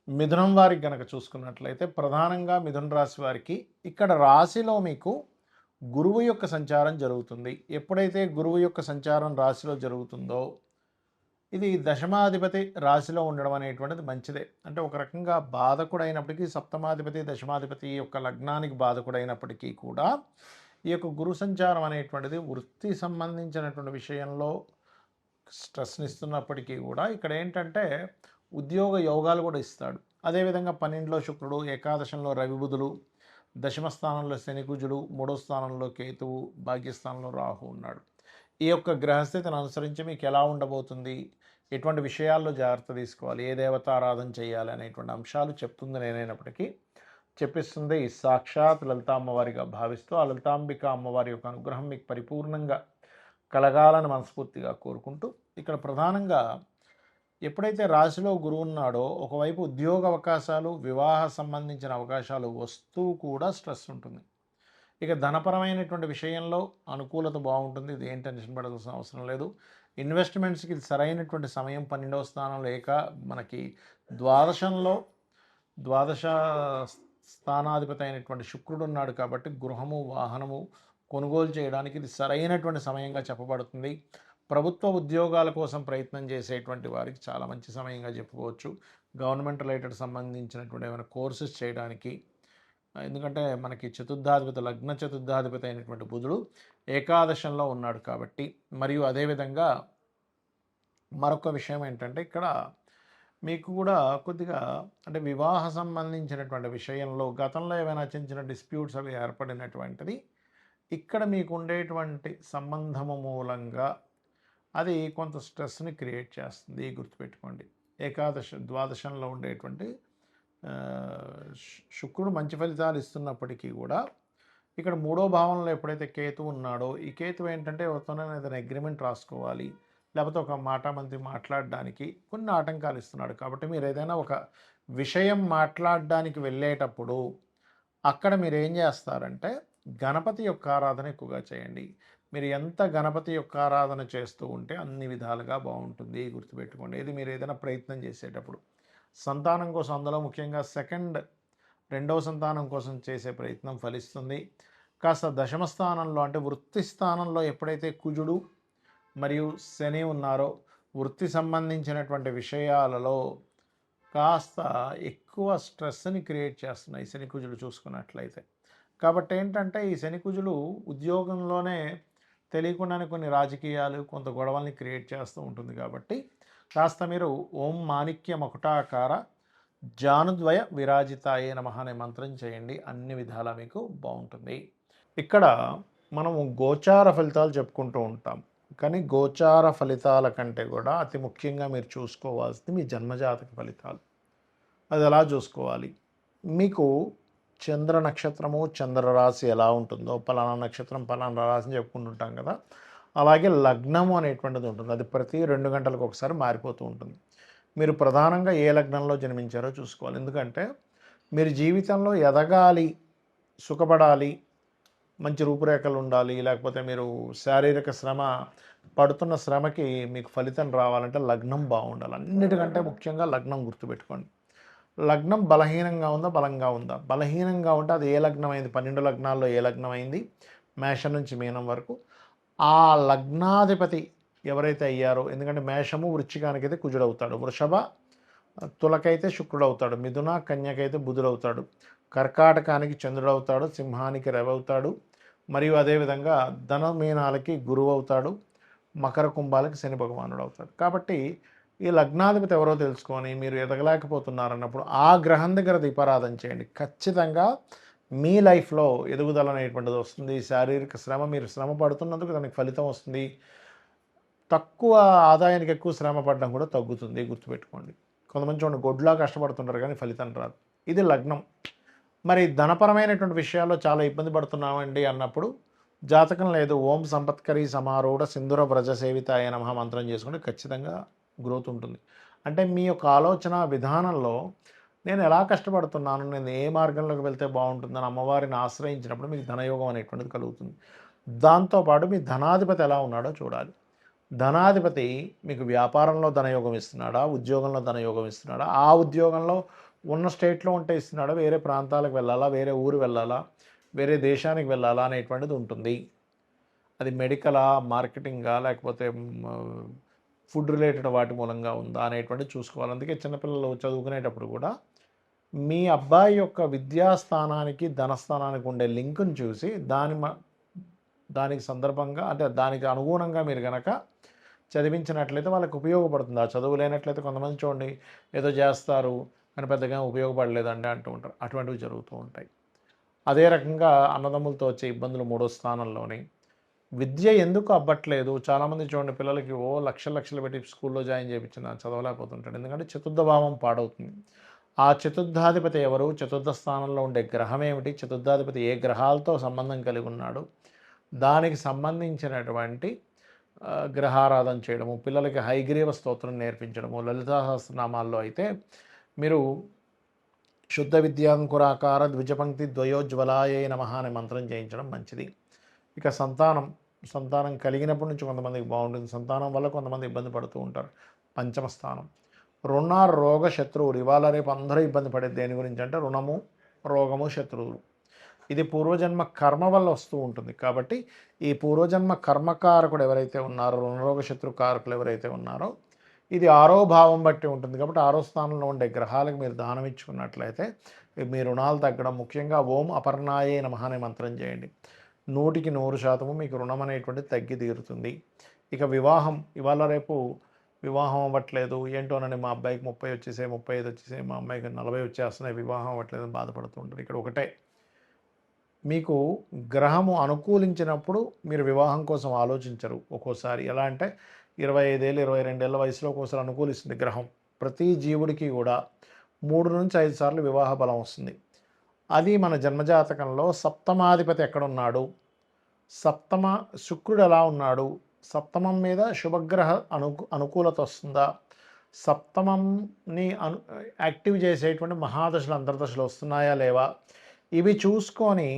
మిథునం వారికి గనక చూసుకున్నట్లయితే ప్రధానంగా మిథున రాశి వారికి ఇక్కడ రాశిలో మీకు గురువు యొక్క సంచారం జరుగుతుంది. ఎప్పుడైతే గురువు యొక్క సంచారం రాశిలో జరుగుతుందో ఇది దశమాధిపతి రాశిలో ఉండడం అనేటువంటిది మంచిదే. అంటే ఒక రకంగా బాధకుడైనప్పటికీ సప్తమాధిపతి దశమాధిపతి యొక్క లగ్నానికి బాధకుడైనప్పటికీ కూడా ఈ యొక్క గురు సంచారం అనేటువంటిది వృత్తి సంబంధించినటువంటి విషయంలో స్ట్రెస్ని ఇస్తున్నప్పటికీ కూడా ఇక్కడ ఏంటంటే ఉద్యోగ యోగాలు కూడా ఇస్తాడు. అదేవిధంగా 12లో శుక్రుడు, ఏకాదశంలో రవి బుధులు, దశమ స్థానంలో శని కుజుడు, మూడో స్థానంలో కేతువు, భాగ్యస్థానంలో రాహు ఉన్నాడు. ఈ యొక్క గ్రహస్థితిని అనుసరించి మీకు ఎలా ఉండబోతుంది, ఎటువంటి విషయాల్లో జాగ్రత్త తీసుకోవాలి, ఏ దేవతారాధన చేయాలి అనేటువంటి అంశాలు చెప్తుంది నేనైనప్పటికీ చెప్పిస్తుంది సాక్షాత్ లలితా అమ్మవారిగా భావిస్తూ ఆ లలితాంబిక అమ్మవారి యొక్క అనుగ్రహం మీకు పరిపూర్ణంగా కలగాలని మనస్ఫూర్తిగా కోరుకుంటూ ఇక్కడ ప్రధానంగా ఎప్పుడైతే రాశిలో గురువు ఉన్నాడో ఒకవైపు ఉద్యోగ అవకాశాలు, వివాహ సంబంధించిన అవకాశాలు వస్తూ కూడా స్ట్రెస్ ఉంటుంది. ఇక ధనపరమైనటువంటి విషయంలో అనుకూలత బాగుంటుంది, ఇది ఏం టెన్షన్ పడాల్సిన అవసరం లేదు. ఇన్వెస్ట్మెంట్స్కి ఇది సరైనటువంటి సమయం. 12వ స్థానంలో మనకి ద్వాదశ స్థానాధిపతి అయినటువంటి శుక్రుడు ఉన్నాడు కాబట్టి గృహము, వాహనము కొనుగోలు చేయడానికి ఇది సరైనటువంటి సమయంగా చెప్పబడుతుంది. ప్రభుత్వ ఉద్యోగాల కోసం ప్రయత్నం చేసేటువంటి వారికి చాలా మంచి సమయంగా చెప్పుకోవచ్చు. గవర్నమెంట్ రిలేటెడ్ సంబంధించినటువంటి ఏమైనా కోర్సెస్ చేయడానికి, ఎందుకంటే మనకి లగ్న చతుర్థాధిపతి అయినటువంటి బుధుడు ఏకాదశంలో ఉన్నాడు కాబట్టి. మరియు అదేవిధంగా మరొక విషయం ఏంటంటే ఇక్కడ మీకు కూడా కొద్దిగా అంటే వివాహ సంబంధించినటువంటి విషయంలో గతంలో ఏమైనా చిన్న డిస్ప్యూట్స్ అవి ఏర్పడినటువంటిది ఇక్కడ మీకు ఉండేటువంటి సంబంధము మూలంగా అది కొంత స్ట్రెస్ని క్రియేట్ చేస్తుంది, గుర్తుపెట్టుకోండి. ద్వాదశంలో ఉండేటువంటి శుక్రుడు మంచి ఫలితాలు ఇస్తున్నప్పటికీ కూడా ఇక్కడ మూడో భావంలో ఎప్పుడైతే కేతు ఉన్నాడో ఈ కేతు ఏంటంటే ఎవరితోనైనా ఏదైనా అగ్రిమెంట్ రాసుకోవాలి, లేకపోతే ఒక మంది మాట్లాడడానికి కొన్ని ఆటంకాలు ఇస్తున్నాడు. కాబట్టి మీరు ఏదైనా ఒక విషయం మాట్లాడడానికి వెళ్ళేటప్పుడు అక్కడ మీరు ఏం చేస్తారంటే గణపతి యొక్క ఆరాధన ఎక్కువగా చేయండి. మీరు ఎంత గణపతి యొక్క ఆరాధన చేస్తూ ఉంటే అన్ని విధాలుగా బాగుంటుంది, గుర్తుపెట్టుకోండి. ఇది మీరు ఏదైనా ప్రయత్నం చేసేటప్పుడు సంతానం కోసం, అందులో ముఖ్యంగా రెండవ సంతానం కోసం చేసే ప్రయత్నం ఫలిస్తుంది. కాస్త దశమ స్థానంలో అంటే వృత్తి స్థానంలో ఎప్పుడైతే కుజుడు మరియు శని ఉన్నారో వృత్తి సంబంధించినటువంటి విషయాలలో కాస్త ఎక్కువ స్ట్రెస్ని క్రియేట్ చేస్తున్నాయి శని కుజులు చూసుకున్నట్లయితే. కాబట్టి ఏంటంటే ఈ శని కుజులు ఉద్యోగంలోనే తెలియకుండానే కొన్ని రాజకీయాలు, కొంత గొడవల్ని క్రియేట్ చేస్తూ ఉంటుంది. కాబట్టి కాస్త మీరు ఓం మాణిక్య మకుటాకార జానుద్వయ విరాజితాయే నమః అనే మంత్రం చేయండి, అన్ని విధాలా మీకు బాగుంటుంది. ఇక్కడ మనము గోచార ఫలితాలు చెప్పుకుంటూ ఉంటాం, కానీ గోచార ఫలితాల కంటే కూడా అతి ముఖ్యంగా మీరు చూసుకోవాల్సింది మీ జన్మజాతక ఫలితాలు. అది ఎలా చూసుకోవాలి, మీకు చంద్ర నక్షత్రము, చంద్రరాశి ఎలా ఉంటుందో, పలానా నక్షత్రం పలానా రాశిని చెప్పుకుంటుంటాం కదా, అలాగే లగ్నము అనేటువంటిది ఉంటుంది. అది ప్రతి 2 గంటలకు ఒకసారి మారిపోతూ ఉంటుంది. మీరు ప్రధానంగా ఏ లగ్నంలో జన్మించారో చూసుకోవాలి. ఎందుకంటే మీరు జీవితంలో ఎదగాలి, సుఖపడాలి, మంచి రూపురేఖలు ఉండాలి, లేకపోతే మీరు శారీరక శ్రమ పడుతున్న శ్రమకి మీకు ఫలితం రావాలంటే లగ్నం బాగుండాలి. అన్నిటికంటే ముఖ్యంగా లగ్నం గుర్తుపెట్టుకోండి. లగ్నం బలహీనంగా ఉందా, బలంగా ఉందా? బలహీనంగా ఉంటే అది ఏ లగ్నం అయింది, 12 లగ్నాల్లో ఏ లగ్నం అయింది, మేషం నుంచి మీనం వరకు ఆ లగ్నాధిపతి ఎవరైతే అయ్యారో, ఎందుకంటే మేషము వృశ్చికానికైతే కుజుడవుతాడు, వృషభ తులకైతే శుక్రుడవుతాడు, మిథున కన్యకైతే బుధుడవుతాడు, కర్కాటకానికి చంద్రుడవుతాడు, సింహానికి రవి అవుతాడు, మరియు అదేవిధంగా ధనమీనాలకి గురువు అవుతాడు, మకర కుంభాలకి శని భగవానుడు అవుతాడు. కాబట్టి ఈ లగ్నాధిపతి ఎవరో తెలుసుకొని మీరు ఎదగలేకపోతున్నారన్నప్పుడు ఆ గ్రహం దగ్గర దీపారాధన చేయండి. ఖచ్చితంగా మీ లైఫ్లో ఎదుగుదల అనేటువంటిది వస్తుంది. శారీరక శ్రమ, మీరు శ్రమ పడుతున్నందుకు దానికి ఫలితం వస్తుంది. తక్కువ ఆదాయానికి ఎక్కువ శ్రమ పడడం కూడా తగ్గుతుంది, గుర్తుపెట్టుకోండి. కొంతమంది చూడండి గొడ్లా కష్టపడుతుంటారు కానీ ఫలితం రాదు. ఇది లగ్నం. మరి ధనపరమైనటువంటి విషయాల్లో చాలా ఇబ్బంది పడుతున్నామండి అన్నప్పుడు జాతకం లేదు, ఓం సంపత్కరీ సమారూఢ సింధుర వ్రజ సేవితాయ నమః మంత్రం చేసుకుంటే ఖచ్చితంగా గ్రోత్ ఉంటుంది. అంటే మీ యొక్క ఆలోచన విధానంలో నేను ఎలా కష్టపడుతున్నాను, నేను ఏ మార్గంలోకి వెళ్తే బాగుంటుందని అమ్మవారిని ఆశ్రయించినప్పుడు మీకు ధనయోగం అనేటువంటిది కలుగుతుంది. దాంతోపాటు మీ ధనాధిపతి ఎలా ఉన్నాడో చూడాలి. ధనాధిపతి మీకు వ్యాపారంలో ధనయోగం ఇస్తున్నాడా, ఉద్యోగంలో ధనయోగం ఇస్తున్నాడా, ఆ ఉద్యోగంలో ఉన్న స్టేట్లో ఉంటే ఇస్తున్నాడా, వేరే ప్రాంతాలకు వెళ్ళాలా, వేరే ఊరు వెళ్ళాలా, వేరే దేశానికి వెళ్ళాలా అనేటువంటిది ఉంటుంది. అది మెడికలా, మార్కెటింగా, లేకపోతే ఫుడ్ రిలేటెడ్ వాటి మూలంగా ఉందా అనేటువంటిది చూసుకోవాలి. అందుకే చిన్నపిల్లలు చదువుకునేటప్పుడు కూడా మీ అబ్బాయి యొక్క విద్యాస్థానానికి ధనస్థానానికి ఉండే లింకును చూసి దానికి సందర్భంగా అంటే దానికి అనుగుణంగా మీరు కనుక చదివించినట్లయితే వాళ్ళకి ఉపయోగపడుతుంది. ఆ చదువు లేనట్లయితే కొంతమంది చూడండి ఏదో చేస్తారు కానీ పెద్దగా ఉపయోగపడలేదండి అంటూ ఉంటారు. అటువంటివి జరుగుతూ ఉంటాయి. అదే రకంగా అన్నదమ్ములతో వచ్చే ఇబ్బందులు 3వ స్థానంలోని. విద్య ఎందుకు అవ్వట్లేదు, చాలామంది చూడండి పిల్లలకి లక్షలు పెట్టి స్కూల్లో జాయిన్ చేయించిన చదవలేకపోతుంటాడు. ఎందుకంటే చతుర్థ భావం పాడవుతుంది. ఆ చతుర్థాధిపతి ఎవరు, చతుర్థ స్థానంలో ఉండే గ్రహం ఏమిటి, చతుర్థాధిపతి ఏ గ్రహాలతో సంబంధం కలిగి ఉన్నాడు, దానికి సంబంధించినటువంటి గ్రహారాధన చేయడము, పిల్లలకి హైగ్రీవ స్తోత్రం నేర్పించడము. లలితా సహస్రనామాల్లో అయితే మీరు శుద్ధ విద్యాంకురాకార ద్విజపంక్తి ద్వయోజ్వలాయ నమః అనే మంత్రం చేయించడం మంచిది. ఇక సంతానం కలిగినప్పటి నుంచి కొంతమందికి బాగుంటుంది, సంతానం వల్ల కొంతమంది ఇబ్బంది పడుతూ ఉంటారు. పంచమ స్థానం రుణ రోగ శత్రువులు. ఇవాళ రేపు అందరూ ఇబ్బంది పడేది దేని గురించి అంటే రుణము, రోగము, శత్రువులు. ఇది పూర్వజన్మ కర్మ వల్ల వస్తూ ఉంటుంది. కాబట్టి ఈ పూర్వజన్మ కర్మకారకుడు ఎవరైతే ఉన్నారో, రుణరోగ శత్రు కారకులు ఎవరైతే ఉన్నారో, ఇది 6వ భావం బట్టి ఉంటుంది. కాబట్టి 6వ స్థానంలో ఉండే గ్రహాలకు మీరు దానం ఇచ్చుకున్నట్లయితే మీ రుణాలు తగ్గడం. ముఖ్యంగా ఓం అపర్ణాయే నమః అనే మంత్రం చేయండి. 100% మీకు రుణం అనేటువంటిది తగ్గి తీరుతుంది. ఇక వివాహం, ఇవాళ రేపు వివాహం అవ్వట్లేదు ఏంటోనని, మా అబ్బాయికి 30 వచ్చేసాయి, 35 వచ్చేసాయి, మా అమ్మాయికి 40 వచ్చేస్తున్నాయి, వివాహం అవ్వట్లేదని బాధపడుతూ ఉంటారు. ఇక్కడ ఒకటే, మీకు గ్రహము అనుకూలించినప్పుడు మీరు వివాహం కోసం ఆలోచించరు. ఒక్కోసారి ఎలా అంటే 25 ఏళ్ళు 22 ఏళ్ళ వయసులో ఒక్కోసారి అనుకూలిస్తుంది గ్రహం. ప్రతి జీవుడికి కూడా 3 నుంచి 5 సార్లు వివాహ బలం వస్తుంది. అది మన జన్మజాతకంలో సప్తమాధిపతి ఎక్కడున్నాడు, సప్తమ శుక్రుడు ఎలా ఉన్నాడు, సప్తమం మీద శుభగ్రహ అనుకూలత వస్తుందా, సప్తమంని యాక్టివ్ చేసేటువంటి మహాదశలు అంతర్దశలు వస్తున్నాయా లేవా, ఇవి చూసుకొని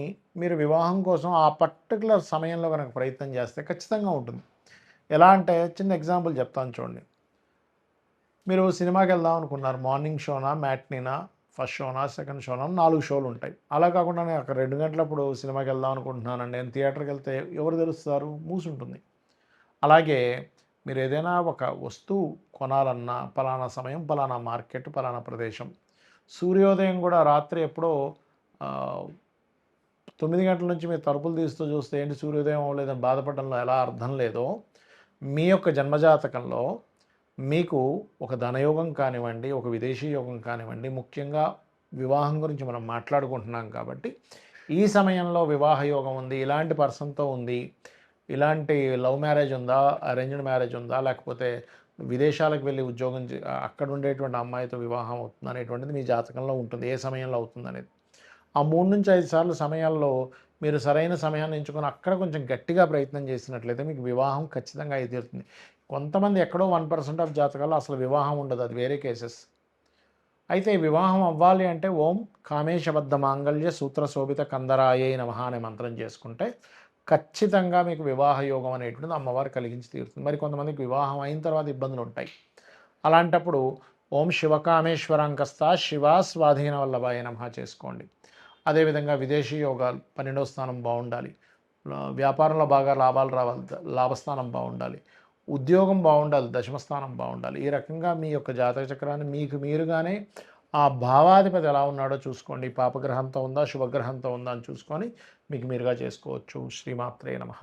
మీరు వివాహం కోసం ఆ పర్టికులర్ సమయంలో కనుక ప్రయత్నం చేస్తే ఖచ్చితంగా ఉంటుంది. ఎలా అంటే చిన్న ఎగ్జాంపుల్ చెప్తాను చూడండి. మీరు సినిమాకి వెళ్దాం అనుకున్నారు, మార్నింగ్ షోనా, మ్యాట్నీనా, ఫస్ట్ షోనా, సెకండ్ షోనా, 4 షోలు ఉంటాయి. అలా కాకుండా నేను అక్కడ 2 గంటలప్పుడు సినిమాకి వెళ్దాం అనుకుంటున్నానండి, నేను థియేటర్కి వెళ్తే ఎవరు తెలుస్తారు, మూసుంటుంది. అలాగే మీరు ఏదైనా ఒక వస్తువు కొనాలన్నా పలానా సమయం, పలానా మార్కెట్, పలానా ప్రదేశం. సూర్యోదయం కూడా రాత్రి ఎప్పుడో 9 గంటల నుంచి మీరు తలుపులు తీస్తూ చూస్తే ఏంటి సూర్యోదయం అవ్వలేదని బాధపడడంలో ఎలా అర్థం లేదో, మీ యొక్క జన్మజాతకంలో మీకు ఒక ధనయోగం కానివ్వండి, ఒక విదేశీ యోగం కానివ్వండి, ముఖ్యంగా వివాహం గురించి మనం మాట్లాడుకుంటున్నాం కాబట్టి ఈ సమయంలో వివాహ యోగం ఉంది, ఇలాంటి పర్సన్తో ఉంది, ఇలాంటి లవ్ మ్యారేజ్ ఉందా, అరేంజ్డ్ మ్యారేజ్ ఉందా, లేకపోతే విదేశాలకు వెళ్ళి ఉద్యోగం అక్కడ ఉండేటువంటి అమ్మాయితో వివాహం అవుతుంది అనేటువంటిది మీ జాతకంలో ఉంటుంది. ఏ సమయంలో అవుతుంది అనేది ఆ 3 నుంచి 5 సార్లు సమయాల్లో మీరు సరైన సమయాన్ని ఎంచుకొని అక్కడ కొంచెం గట్టిగా ప్రయత్నం చేసినట్లయితే మీకు వివాహం ఖచ్చితంగా అయి తీరుతుంది. కొంతమంది ఎక్కడో 1% ఆఫ్ జాతకాల్లో అసలు వివాహం ఉండదు, అది వేరే కేసెస్. అయితే వివాహం అవ్వాలి అంటే ఓం కామేశబద్ధ మాంగళ్య సూత్ర శోభిత కందరాయే నమః అనే మంత్రం చేసుకుంటే ఖచ్చితంగా మీకు వివాహ యోగం అనేటువంటిది అమ్మవారు కలిగించి తీరుతుంది. మరి కొంతమందికి వివాహం అయిన తర్వాత ఇబ్బందులు ఉంటాయి. అలాంటప్పుడు ఓం శివకామేశ్వరాంకస్త శివా స్వాధీన వల్లభాయ నమః చేసుకోండి. అదేవిధంగా విదేశీ యోగాలు 12వ స్థానం బాగుండాలి, వ్యాపారంలో బాగా లాభాలు రావాలి, లాభస్థానం బాగుండాలి, ఉద్యోగం బాగుండాలి, దశమస్థానం బాగుండాలి. ఈ రకంగా మీ యొక్క జాతక చక్రాన్ని మీకు మీరుగానే ఆ భావాధిపతి ఎలా ఉన్నాడో చూసుకోండి. పాపగ్రహంతో ఉందా, శుభగ్రహంతో ఉందా అని చూసుకొని మీకు మీరుగా చేసుకోవచ్చు. శ్రీమాత్రే నమః.